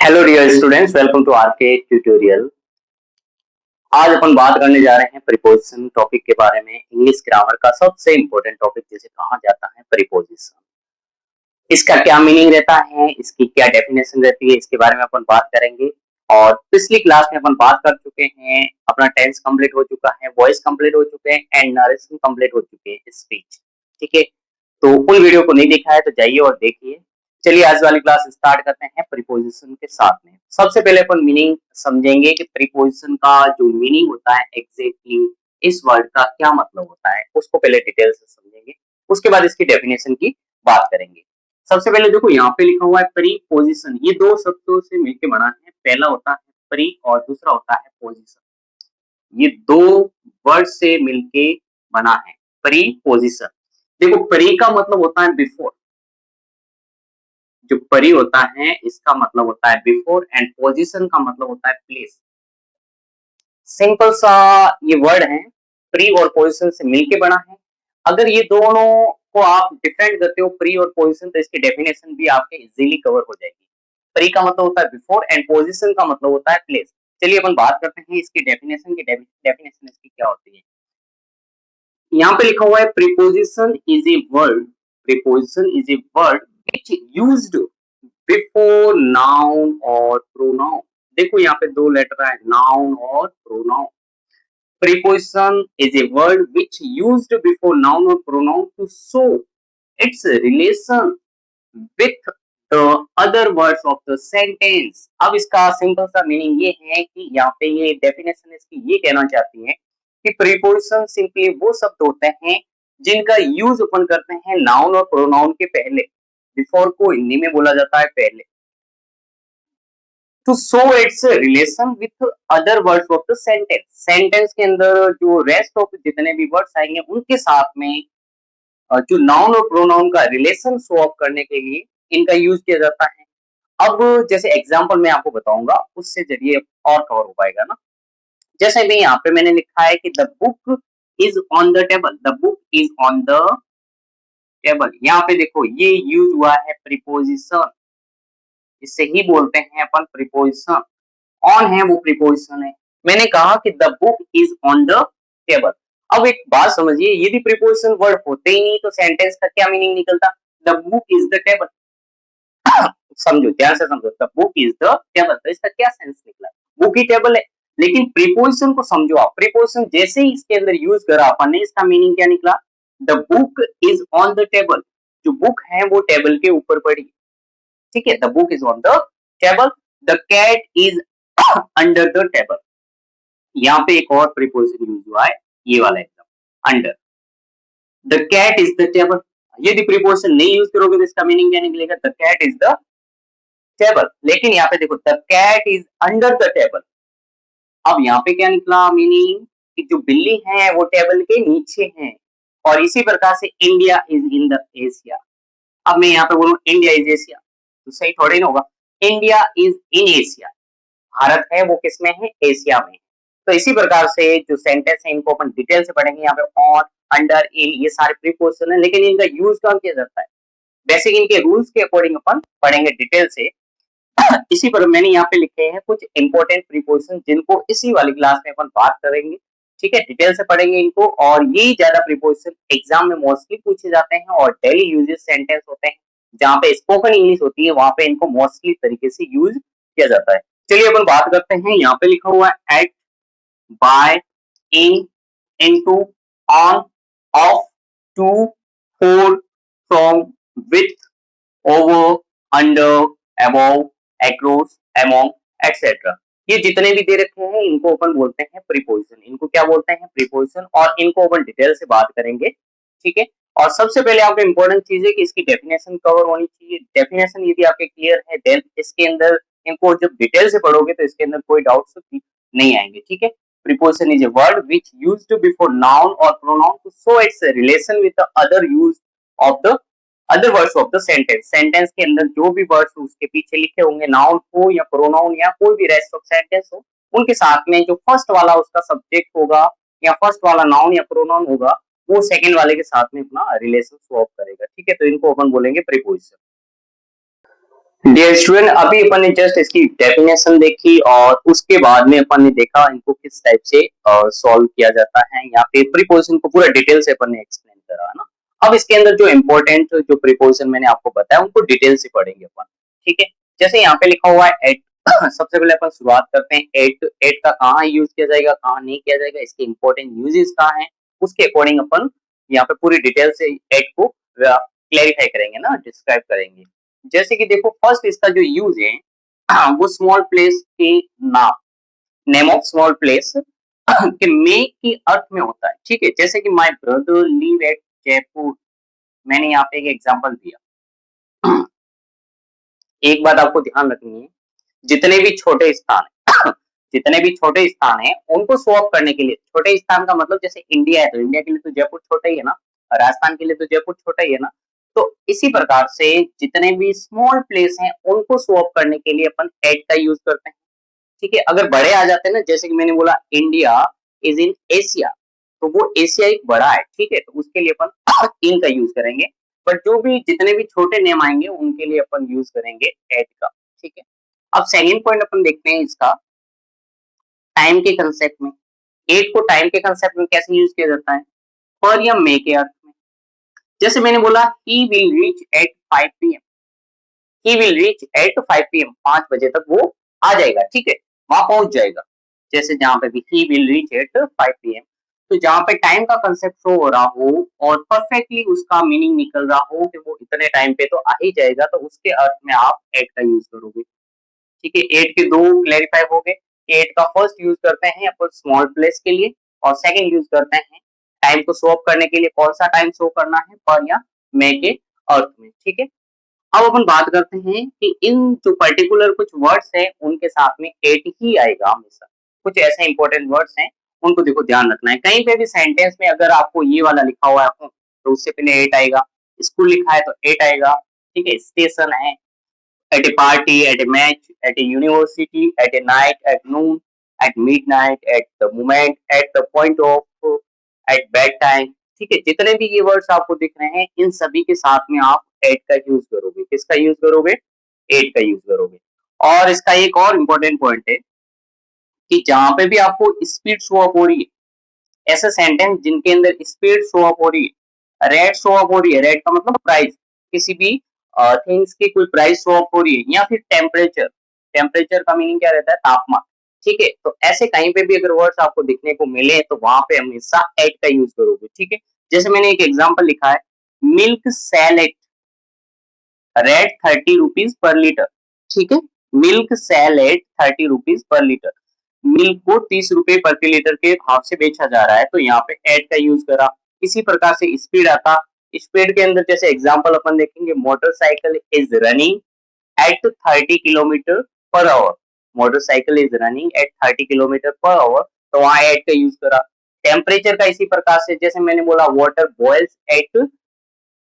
Hello dear students, welcome to RK tutorial. आज अपन बात करने जा रहे हैं प्रीपोजिशन टॉपिक के बारे में। इंग्लिश ग्रामर का सबसे इंपॉर्टेंट टॉपिक जिसे कहा जाता है प्रीपोजिशन। इसका क्या मीनिंग रहता है, इसकी क्या डेफिनेशन रहती है, इसके बारे में अपन बात करेंगे। और पिछली क्लास में अपन बात कर चुके हैं, अपना टेंस कंप्लीट हो चुका है, वॉइस कंप्लीट हो चुके हैं एंड नरेशन कंप्लीट हो चुके हैं, स्पीच। ठीक है, तो उन वीडियो को नहीं देखा है तो जाइए और देखिए। चलिए आज वाली क्लास स्टार्ट करते हैं प्रीपोजिशन के साथ में। सबसे पहले अपन मीनिंग समझेंगे कि प्रीपोजिशन का जो मीनिंग होता है एग्जैक्टली इस वर्ड का क्या मतलब होता है, उसको पहले डिटेल से समझेंगे। उसके बाद इसकी डेफिनेशन की बात करेंगे। सबसे पहले देखो यहाँ पे लिखा हुआ है प्रीपोजिशन, ये दो शब्दों से मिलकर बना है। पहला होता है प्री और दूसरा होता है पोजिशन। ये दो वर्ड से मिलके बना है प्रीपोजिशन। देखो प्री का मतलब होता है बिफोर, जो परी होता है इसका मतलब होता है बिफोर, एंड पोजीशन का मतलब होता है प्लेस। सिंपल सा ये वर्ड है, प्री और पोजीशन से मिलके बना है। अगर ये दोनों को आप डिफरेंट करते हो प्री और पोजीशन, तो इसकी डेफिनेशन भी आपके इजीली कवर हो जाएगी। प्री का मतलब होता है बिफोर एंड पोजीशन का मतलब होता है प्लेस। चलिए अपन बात करते हैं इसकी डेफिनेशन की। डेफिनेशन इसकी क्या होती है। यहाँ पे लिखा हुआ है preposition is a word, preposition is a word which used before noun और प्रोनाउन। देखो यहाँ पे दो लेटर है, नाउन और pronoun. Preposition is a word which used before noun और pronoun to show its relation with the other words of the sentence. अब इसका सिंपल सा मीनिंग ये है कि यहाँ पे ये डेफिनेशन इसकी ये कहना चाहती है कि प्रीपोजिशन सिंपली वो शब्द होते हैं जिनका यूज अपन करते हैं नाउन और प्रोनाउन के पहले। बिफोर को हिंदी में बोला जाता है पहले, to show its relation with other words of the sentence. Sentence के अंदर जो रेस्ट ऑफ जितने भी वर्ड्स आएंगे उनके साथ में जो नाउन और प्रोनाउन का रिलेशन शो ऑफ करने के लिए इनका यूज किया जाता है। अब जैसे एग्जांपल मैं आपको बताऊंगा, उससे जरिए और कवर हो पाएगा ना। जैसे भी यहाँ पे मैंने लिखा है कि the book is on the table, the book is on the table. यहाँ पे देखो ये यूज हुआ है प्रीपोजिशन, इसे ही बोलते हैं अपन प्रीपोजिशन। ऑन है वो प्रीपोजिशन है। मैंने कहा कि the book is on the table. अब एक बात समझिए, यदि प्रीपोजिशन वर्ड होते ही नहीं तो सेंटेंस का क्या मीनिंग निकलता। The book is the table. समझो, ध्यान से समझो, the book is the table, तो इसका क्या सेंस निकला, बुक ही टेबल है। लेकिन प्रीपोजिशन को समझो आप, प्रीपोजिशन जैसे ही इसके अंदर यूज करा अपन ने, इसका मीनिंग क्या निकला, the book is on the table. जो बुक है वो टेबल के ऊपर पड़ी। ठीक है, the book is on the table, the cat is under the table. यहाँ पे एक और प्रीपोजिशन यूज हुआ है, ये वाला एकदम, under. The cat is the table. यदि प्रीपोजिशन नहीं यूज करोगे तो इसका मीनिंग क्या निकलेगा, the cat is the table. लेकिन यहाँ पे देखो, the cat is under the table. अब यहाँ पे क्या निकला मीनिंग, कि जो बिल्ली है वो टेबल के नीचे है। और इसी प्रकार से India is in the Asia. अब मैं यहाँ पे बोलूँ इंडिया इज एशिया, तो सही थोड़ी ना होगा। India is in Asia, Bharat है वो किसमें है, एशिया में। तो इसी प्रकार से जो सेंटेंस है इनको अपन डिटेल से पढ़ेंगे। यहाँ पे ऑन, अंडर, इन, ये सारे प्रीपोजिशन है, लेकिन इनका यूज कहाँ किया जाता है, बेसिक इनके रूल्स के अकॉर्डिंग अपन पढ़ेंगे डिटेल से। इसी पर मैंने यहाँ पे लिखे हैं कुछ इंपॉर्टेंट प्रीपोजिशन जिनको इसी वाली क्लास में अपन बात करेंगे। ठीक है, डिटेल से पढ़ेंगे इनको। और यही ज्यादा प्रीपोजिशन एग्जाम में मोस्टली पूछे जाते हैं और डेली यूजेस सेंटेंस होते हैं। जहाँ पे स्पोकन इंग्लिश होती है वहां पे इनको मोस्टली तरीके से यूज किया जाता है। चलिए अपन बात करते हैं। यहाँ पे लिखा हुआ है at, by, in, into, on, off, to, for, from, with, over, under, above, across, among, etcetera. ये जितने भी दे रखे हैं इनको अपन बोलते हैं प्रीपोजिशन। इनको क्या बोलते हैं, प्रीपोजिशन। और इनको अपन डिटेल से बात करेंगे। ठीक है, और सबसे पहले आपको इंपॉर्टेंट चीज है कि इसकी डेफिनेशन कवर होनी चाहिए। डेफिनेशन यदि आपके क्लियर है देन इसके अंदर इनको जब डिटेल से पढ़ोगे तो इसके अंदर कोई डाउट्स नहीं आएंगे। ठीक है, preposition is a word which used before noun और pronoun to show its relation with the other use of the other words of the sentence. Sentence के अंदर जो भी वर्ड्स उसके पीछे लिखे होंगे, नाउन हो या प्रोनाउन या कोई भी रेस्ट ऑफ सेंटेंस हो, उनके साथ में जो फर्स्ट वाला उसका सब्जेक्ट होगा या फर्स्ट वाला नाउन या प्रोनाउन होगा, वो सेकंड वाले के साथ में अपना रिलेशन शो ऑफ करेगा। ठीक है, तो इनको अपन बोलेंगे प्रीपोजिशन। डियर स्टूडेंट, अभी अपन ने जस्ट इसकी डेफिनेशन देखी और उसके बाद में अपन ने देखा इनको किस टाइप से सॉल्व किया जाता है। यहाँ पे प्रीपोजिशन को पूरा डिटेल से अपन ने एक्सप्लेन करा है ना। अब इसके अंदर जो इम्पोर्टेंट जो प्रीपोजिशन मैंने आपको बताया उनको डिटेल से पढ़ेंगे अपन। ठीक है, जैसे यहाँ पे लिखा हुआ है एट। सबसे पहले अपन शुरुआत करते हैं एट। एट का कहाँ यूज किया जाएगा, कहाँ नहीं किया जाएगा, इसके इंपॉर्टेंट यूजेस कहाँ है, उसके अकॉर्डिंग अपन यहाँ पे पूरी डिटेल से एट को क्लेरिफाई करेंगे ना, डिस्क्राइब करेंगे। जैसे कि देखो फर्स्ट इसका जो यूज है वो स्मॉल प्लेस के नाम, नेम ऑफ स्मॉल प्लेस के मे की अर्थ में होता है। ठीक है, जैसे कि my brother live at Jaipur, मैंने यहाँ पे एक एग्जांपल दिया। एक बात आपको ध्यान रखनी है, जितने भी छोटे स्थान है जितने भी छोटे स्थान है उनको शो ऑफ करने के लिए, छोटे स्थान का मतलब जैसे इंडिया है तो इंडिया के लिए तो जयपुर छोटा ही है ना, राजस्थान के लिए तो जयपुर छोटा ही है ना। तो इसी प्रकार से जितने भी स्मॉल प्लेस हैं उनको शो ऑफ करने के लिए अपन एट का यूज करते हैं। ठीक है, अगर बड़े आ जाते हैं ना, जैसे कि मैंने बोला इंडिया इज इन एशिया, तो वो एशिया एक बड़ा है। ठीक है, तो उसके लिए अपन इन का यूज करेंगे। बट जो भी जितने भी छोटे नेम आएंगे उनके लिए अपन यूज करेंगे एट का। ठीक है, अब सेकंड पॉइंट अपन देखते हैं इसका टाइम के कंसेप्ट में। एट को टाइम के कंसेप्ट में कैसे यूज किया जाता है, पर या मे के अर्थ में। जैसे मैंने बोला he will reach at 5 PM, he will reach at 5 PM, 5 बजे तक वो आ जाएगा। ठीक है, वहां पहुंच जाएगा। जैसे जहां पे भी he will reach at 5 PM, तो जहां पे टाइम का कंसेप्ट शो हो रहा हो और परफेक्टली उसका मीनिंग निकल रहा हो कि वो इतने टाइम पे तो आ ही जाएगा, तो उसके अर्थ में आप एट का यूज करोगे। ठीक है, एट के दो क्लेरिफाई हो गए। एट का फर्स्ट यूज करते हैं अपन स्मॉल प्लेस के लिए, और सेकंड यूज करते हैं टाइम को शो ऑफ करने के लिए। कौन सा टाइम शो करना है, पर या मे के अर्थ में। ठीक है, अब अपन बात करते हैं कि इन जो पर्टिकुलर कुछ वर्ड्स हैं उनके साथ में एट ही आएगा हमेशा। कुछ ऐसे इंपॉर्टेंट वर्ड्स हैं, उनको देखो ध्यान रखना है। कहीं पे भी सेंटेंस में अगर आपको ये वाला लिखा हुआ है तो उससे पहले एट आएगा। स्कूल लिखा है तो एट आएगा। ठीक है, स्टेशन है, at a party, at a match, at a university, at a night, at noon, at midnight, at the moment, at the point of, at bedtime। ठीक है, जितने भी ये वर्ड्स आपको दिख रहे हैं इन सभी के साथ में आप एट का यूज करोगे। किसका यूज करोगे, एट का यूज करोगे। और इसका एक और इम्पोर्टेंट पॉइंट है कि जहां पे भी आपको स्पीड शो अप हो रही है, ऐसे सेंटेंस जिनके अंदर स्पीड शो अप हो रही है, रेट शो अप हो रही है, रेट का मतलब प्राइस, किसी भी थिंग्स की कोई प्राइस शो अप हो रही है, या फिर टेम्परेचर, टेम्परेचर का मीनिंग क्या रहता है, तापमान। ठीक है, तो ऐसे कहीं पे भी अगर वर्ड्स आपको दिखने को मिले तो वहां पे हमेशा एट का यूज करोगे। ठीक है, जैसे मैंने एक एग्जांपल लिखा है, milk salad rate 30 rupees per litre. ठीक है, milk salad 30 rupees per litre, milk को 30 रुपए प्रति लीटर के भाव से बेचा जा रहा है, तो यहाँ पे एट का यूज करा। इसी प्रकार से स्पीड आता, स्पीड के अंदर जैसे एग्जांपल अपन देखेंगे, motorcycle is running at 30 kilometre per hour, motorcycle is running at 30 kilometre per hour, तो वहां एट का यूज करा। टेम्परेचर का इसी प्रकार से, जैसे मैंने बोला water boils at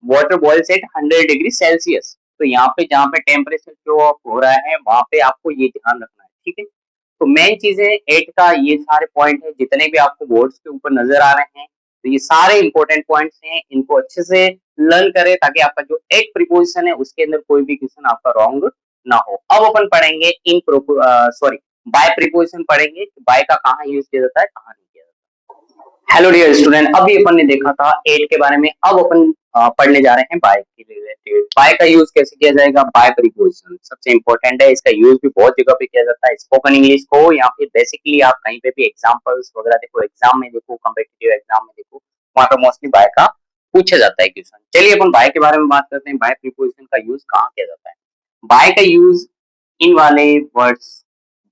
100 degree Celsius, तो यहाँ पे जहाँ पे टेम्परेचर जो हो रहा है वहां पे आपको ये ध्यान रखना है। ठीक है, तो मेन चीजें एट का ये सारे पॉइंट है, जितने भी आपको बोर्ड्स के ऊपर नजर आ रहे हैं, तो ये सारे इंपॉर्टेंट पॉइंट्स हैं, इनको अच्छे से लर्न करें ताकि आपका जो एक प्रीपोजिशन है उसके अंदर कोई भी क्वेश्चन आपका रॉन्ग ना हो। अब अपन पढ़ेंगे इन सॉरी बाय प्रीपोजिशन पढ़ेंगे, बाय का कहाँ यूज किया जाता है, कहाँ नहीं किया जाता। हेलो डियर स्टूडेंट, अभी अपन ने देखा था एट के बारे में। अब अपन पढ़ने जा रहे हैं बाय के रिलेटेड। बाय का यूज कैसे किया जाएगा, बाय प्रीपोजिशन सबसे इंपॉर्टेंट है, इसका यूज भी बहुत जगह पे किया जाता है। स्पोकन इंग्लिश को या फिर बेसिकली आप कहीं पे भी एग्जांपल्स वगैरह देखो, एग्जाम में देखो, कॉम्पिटिटिव एग्जाम में देखो, वहां पर मोस्टली बाय का पूछा जाता है क्वेश्चन। चलिए अपन बाय के बारे में बात करते हैं, बाय प्रीपोजिशन का यूज कहाँ किया जाता है। बाय का यूज इन वाले वर्ड्स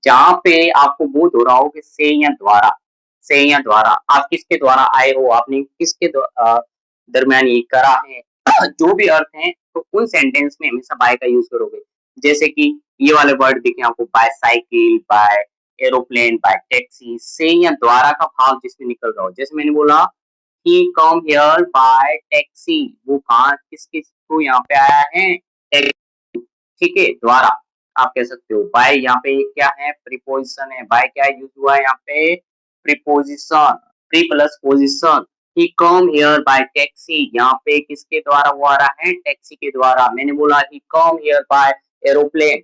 जहां पे आपको बोध हो रहा हो कि से या द्वारा, से या द्वारा, आप किसके द्वारा आए हो, आपने किसके दरमियान ये करा है, जो भी अर्थ है, तो उन सेंटेंस में हमेशा बाय का यूज करोगे। जैसे कि ये वाले वर्ड दिखे आपको, by cycle, by aeroplane, by taxi, से या द्वारा का भाव जिसमें निकल रहा हो। जैसे मैंने बोला he come here bye taxi, वो कहाँ किसके थ्रू यहाँ पे आया है, ठीक है, द्वारा आप कह सकते हो। बाय यहाँ पे क्या है, प्रीपोजिशन है। बाय क्या यूज हुआ है यहाँ पे, preposition, pre plus position. He come here bye taxi, यहाँ पे किसके द्वारा वो आ रहा है, टैक्सी के द्वारा। मैंने बोला he come here by aeroplane,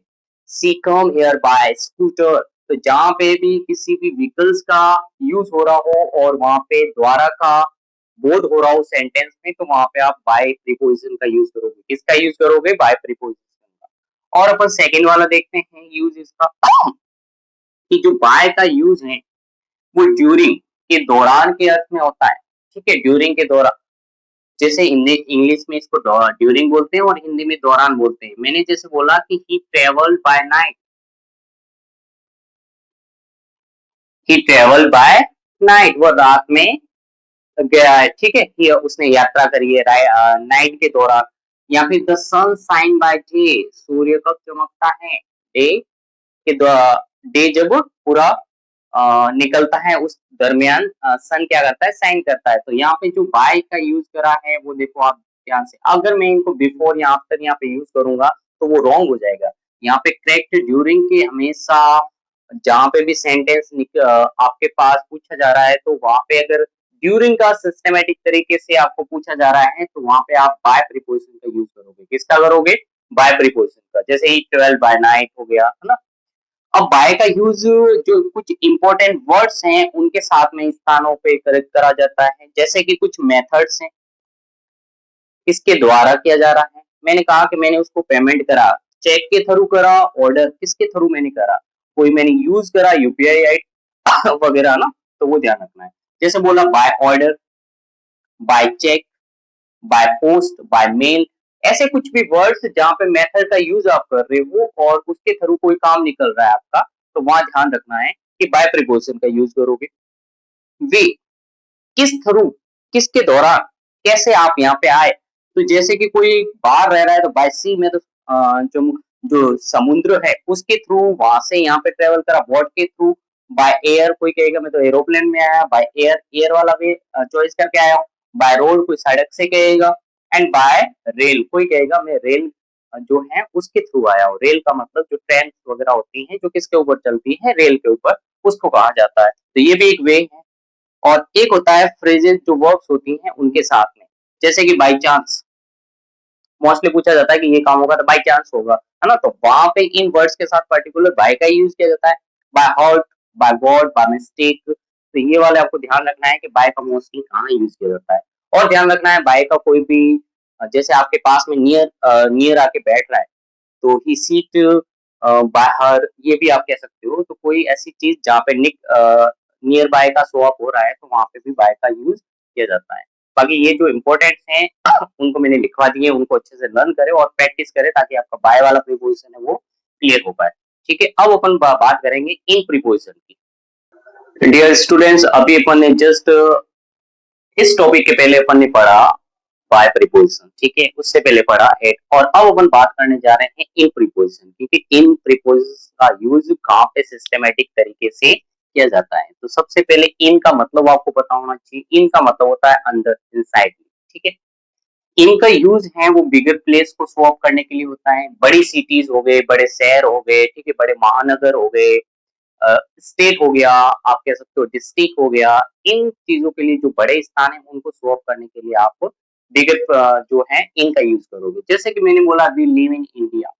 she come here by scooter. तो जहाँ पे भी किसी भी व्हीकल्स का यूज हो रहा हो और वहां पे द्वारा का बोध हो रहा हो सेंटेंस में, तो वहां पे आप बाय प्रीपोजिशन का यूज करोगे। किसका यूज करोगे? बाय प्रीपोजिशन का। और अपन सेकेंड वाला देखते हैं यूज इसका कि जो बाय का यूज है वो ड्यूरिंग के दौरान के अर्थ में होता है। ठीक है, ड्यूरिंग के दौरान, जैसे इंग्लिश में इसको ड्यूरिंग बोलते हैं और हिंदी में दौरान बोलते हैं। मैंने जैसे बोला कि he travelled by night, he travelled by night, वो रात में गया है। ठीक है, कि उसने यात्रा करी है नाइट के दौरान। या फिर the sun shine by day, सूर्य कब चमकता है? डे के डे जब पूरा निकलता है उस दरमियान सन क्या करता है? शाइन करता है। तो यहाँ पे जो बाय का यूज करा है वो देखो आप ध्यान से। अगर मैं इनको बिफोर या आफ्टर यहाँ पे यूज करूंगा तो वो रॉन्ग हो जाएगा। यहाँ पे करेक्ट ड्यूरिंग के हमेशा जहाँ पे भी सेंटेंस आपके पास पूछा जा रहा है तो वहां पे अगर ड्यूरिंग का सिस्टमेटिक तरीके से आपको पूछा जा रहा है तो वहां पे आप बाय प्रीपोजिशन का यूज करोगे। किसका करोगे? बाय प्रीपोजिशन का। जैसे ही 12 बाय नाइट हो गया, है ना। अब बाय का यूज जो कुछ इंपॉर्टेंट वर्ड्स हैं उनके साथ में स्थानों पे करेक्ट करा जाता है। जैसे कि कुछ मेथड्स हैं, किसके द्वारा किया जा रहा है। मैंने कहा कि मैंने उसको पेमेंट करा, चेक के थ्रू करा, ऑर्डर किसके थ्रू मैंने करा, कोई मैंने यूज करा यूपीआई आई वगैरह ना, तो वो ध्यान रखना है। जैसे बोला by order, by cheque, by post, by mail, ऐसे कुछ भी वर्ड्स जहाँ पे मेथड का यूज आप कर रहे हो और उसके थ्रू कोई काम निकल रहा है आपका, तो वहां ध्यान रखना है कि बाय प्रीपोजिशन का यूज करोगे। वे, किस थ्रू, किसके दौरान, कैसे आप यहाँ पे आए। तो जैसे कि कोई बाहर रह रहा है तो बाय सी में तो जो जो समुद्र है उसके थ्रू वहां से यहाँ पे ट्रेवल करा, बोट के थ्रू। बाय एयर, कोई कहेगा मैं तो एरोप्लेन में आया, बाय एयर, एयर वाला वे चॉइस करके आया हूँ। बाय रोड, कोई सड़क से कहेगा। एंड बाय रेल, कोई कहेगा मैं रेल जो है उसके थ्रू आया हूँ। रेल का मतलब जो ट्रेन वगैरह होती है जो किसके ऊपर चलती है? रेल के ऊपर, उसको कहा जाता है। तो ये भी एक वे है। और एक होता है फ्रेजेस जो वर्ब्स होती हैं उनके साथ में, जैसे कि बाई चांस, मोस्टली पूछा जाता है कि ये काम होगा तो बाई चांस होगा, है ना। तो वहां पे इन वर्ड्स के साथ पर्टिकुलर बाय का यूज किया जाता है। By heart, by God, by mistake. तो ये वाले आपको ध्यान रखना है कि बाय का मोस्टली कहाँ यूज किया जाता है। और ध्यान रखना है बाय का कोई भी जैसे आपके पास में नियर आके बैठ रहा है तो ही सीट बाय हर, ये भी आप कह सकते हो। तो कोई ऐसी चीज जहाँ पे नियर बाय का शो अप हो रहा है तो वहां पे भी बाय का यूज किया जाता है। बाकी ये जो इम्पोर्टेंट हैं उनको मैंने लिखवा दिए, उनको अच्छे से लर्न करें और प्रैक्टिस करें ताकि आपका बाय वाला प्रीपोजिशन है वो क्लियर हो पाए। ठीक है, अब अपन बात करेंगे इन प्रीपोजिशन की। डियर स्टूडेंट्स, अभी अपन ने जस्ट इस टॉपिक के पहले अपन ने पढ़ा बाय प्रीपोजिशन, ठीक है, उससे पहले पढ़ा एट, और अब अपन बात करने जा रहे हैं इन प्रीपोजिशन की कि इन प्रीपोजिशन का यूज कहाँ पे सिस्टमेटिक तरीके से किया जाता है। तो सबसे पहले इन का मतलब आपको पता होना चाहिए। इन का मतलब होता है अंदर, इनसाइड, ठीक है। इनका यूज है वो बिगर प्लेस को शो ऑफ करने के लिए होता है। बड़ी सिटीज हो गए, बड़े शहर हो गए, ठीक है, बड़े महानगर हो गए, स्टेट हो गया, आप कह सकते हो डिस्ट्रिक्ट हो गया। इन चीजों के लिए जो बड़े स्थान है उनको शो ऑफ करने के लिए आप बिगर जो है इनका यूज करोगे। जैसे कि मैंने बोला वी लिव इन इंडिया,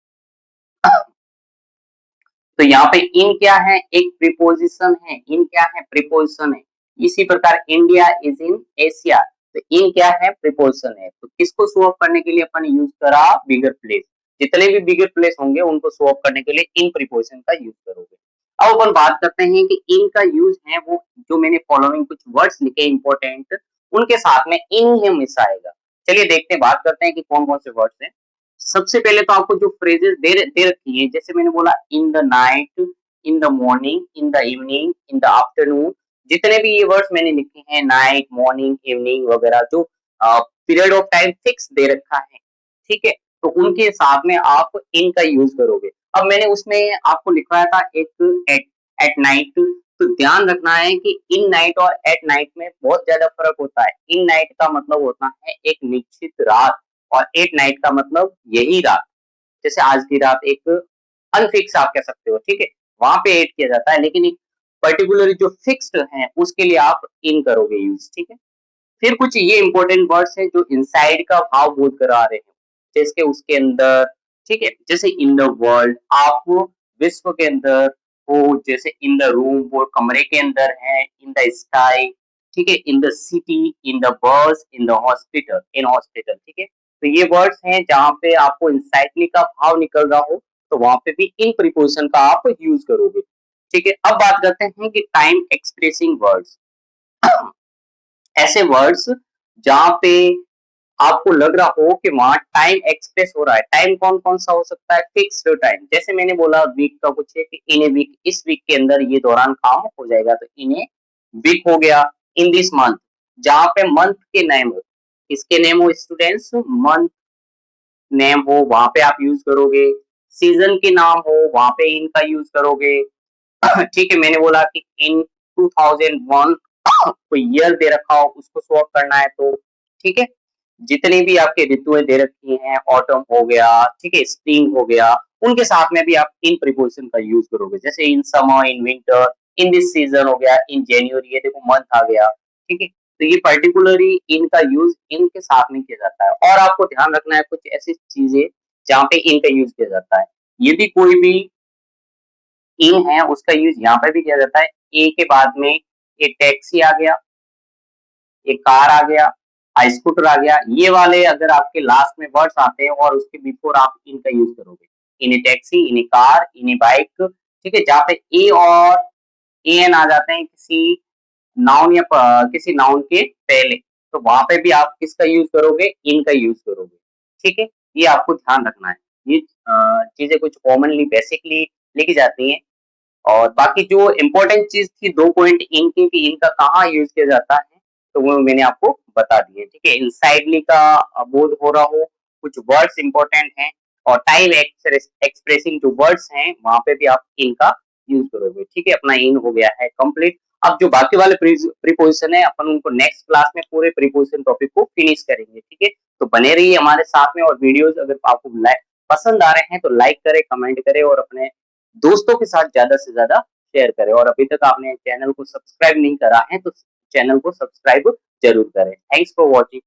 तो यहाँ पे इन क्या है? एक प्रीपोजिशन है। इन क्या है? प्रीपोजिशन है। इसी प्रकार इंडिया इज इन एशिया, तो इन क्या है? प्रीपोजिशन है। तो किसको शो ऑफ करने के लिए अपन यूज करा? बिगर प्लेस। जितने भी बिगर प्लेस होंगे उनको शो ऑफ करने के लिए इन प्रीपोजिशन का यूज करोगे। अब अपन बात करते हैं कि इन का यूज है वो जो मैंने फॉलोइंग कुछ वर्ड्स लिखे इंपॉर्टेंट, उनके साथ में इन ही हमेशा आएगा। चलिए देखते हैं, बात करते हैं कि कौन कौन से वर्ड्स हैं। सबसे पहले तो आपको जो फ्रेजेस दे रखी है, जैसे मैंने बोला in the night, in the morning, in the evening, in the afternoon, जितने भी ये वर्ड्स मैंने लिखे हैं नाइट, मॉर्निंग, इवनिंग वगैरह, जो पीरियड ऑफ टाइम फिक्स दे रखा है, ठीक है, तो उनके साथ में आप इन का यूज करोगे। अब मैंने उसमें आपको लिखवाया था एक एट नाइट, तो ध्यान रखना है कि इन नाइट और एट नाइट में बहुत ज्यादा फर्क होता है। इन नाइट का मतलब होता है एक निश्चित रात, और एट नाइट का मतलब यही रात, जैसे आज की रात एक अनफिक्स आप कह सकते हो, ठीक है, वहां पे एट किया जाता है। लेकिन एक पर्टिकुलर जो फिक्स्ड है उसके लिए आप इन करोगे यूज, ठीक है। फिर कुछ ये इंपॉर्टेंट वर्ड्स हैं जो इनसाइड का भाव बोध करा रहे हैं, जैसे उसके अंदर, ठीक है? जैसे इन द वर्ल्ड, आप विश्व के अंदर हो, जैसे इन द रूम वो कमरे के अंदर है, इन द स्काई, ठीक है? In the city, in the bus, in the hospital, in hospital, ठीक है? तो ये वर्ड्स हैं जहाँ पे आपको इंसाइटली का भाव निकल रहा हो, तो वहाँ पे भी इन प्रीपोजिशन का आप यूज़ करोगे, ठीक है? अब बात करते हैं कि टाइम एक्सप्रेसिंग वर्ड्स। ऐसे वर्ड्स जहाँ पे आपको लग रहा हो कि वहाँ टाइम एक्सप्रेस हो रहा है। टाइम कौन-कौन सा हो सकता है? Fixed time. जैसे मैंने बोला वीक का कुछ है कि इन ए वीक, इस वीक के अंदर ये दौरान काम हो जाएगा, तो इन ए वीक हो गया। इन दिस मंथ, जहाँ पे मंथ के नेम हो, किसके नेम हो स्टूडेंट्स? मंथ नेम हो, वहाँ पे आप यूज़ करोगे। सीज़न के नाम हो, वहाँ पे इन का यूज़ करोगे। ठीक है, मैंने बोला कि इन 2001 कोई ईयर दे रखा हो, उसको स्वैप करना है तो ठीक है। जितनी भी आपकी ऋतुएँ दे रखी हैं, ऑटम हो गया, ठीक है, स्प्रिंग हो गया, उनके साथ में भी आप इन प्रीपोज़िशन का यूज़ करोगे। जैसे in summer, in winter, in this season हो गया, इन जनवरी, ये देखो मंथ आ गया, ठीक है। तो ये पर्टिकुलरली इनका यूज़ इनके साथ में किया जाता है और आपको ध्यान रखना है कुछ ऐसी चीज़ें जहाँ पे इनका यूज़ किया जाता है। यदि कोई भी इन है उसका यूज़ यहाँ पे भी किया जाता है। ए के बाद में एक टैक्सी आ गया, एक कार आ गया, स्कूटर आ गया, ये वाले अगर आपके लास्ट में वर्ड्स आते हैं और उसके बिफोर आप इनका यूज़ करोगे। इन ए टैक्सी, इन ए कार, इन ए बाइक, ठीक है? जहाँ पे ए और एन आ जाते हैं किसी नाउन या किसी नाउन के पहले, तो वहाँ पे भी आप किसका यूज़ करोगे? इन का यूज़ करोगे, ठीक है? ये आपको ध्यान रखना है। ये चीज़ें कुछ कॉमनली बेसिकली लिखी जाती हैं। और बाकी जो इम्पोर्टेंट चीज़ थी 2 पॉइंट इनकी कि इनका कहाँ यूज़ किया जाता है, तो वो मैंने आपको बता दिए, ठीक है? इंसाइडली का बोध हो रहा हो, कुछ वर्ड्स इम्पोर्टेंट हैं और टाइम एक्सप्रेसिंग जो वर्ड्स हैं, वहाँ पे भी आप इनका यूज़ करोगे, ठीक है? अपना इन हो गया है कंप्लीट। अब जो बाकी वाले प्रीपोज़िशन है, अपन उनको नेक्स्ट क्लास में पूरे प्रीपोज़िशन टॉपिक को फिनिश करेंगे, ठीक है? तो बने रहिए हमारे साथ में और वीडियोज़ अगर आपको पसंद आ रहे हैं, तो लाइक करें, कमेंट करें और अपने दोस्तों के साथ ज़्यादा से ज़्यादा शेयर करें और अभी तक आपने चैनल को सब्सक्राइब नहीं करा है तो चैनल को सब्सक्राइब ज़रूर करें। Thanks for watching.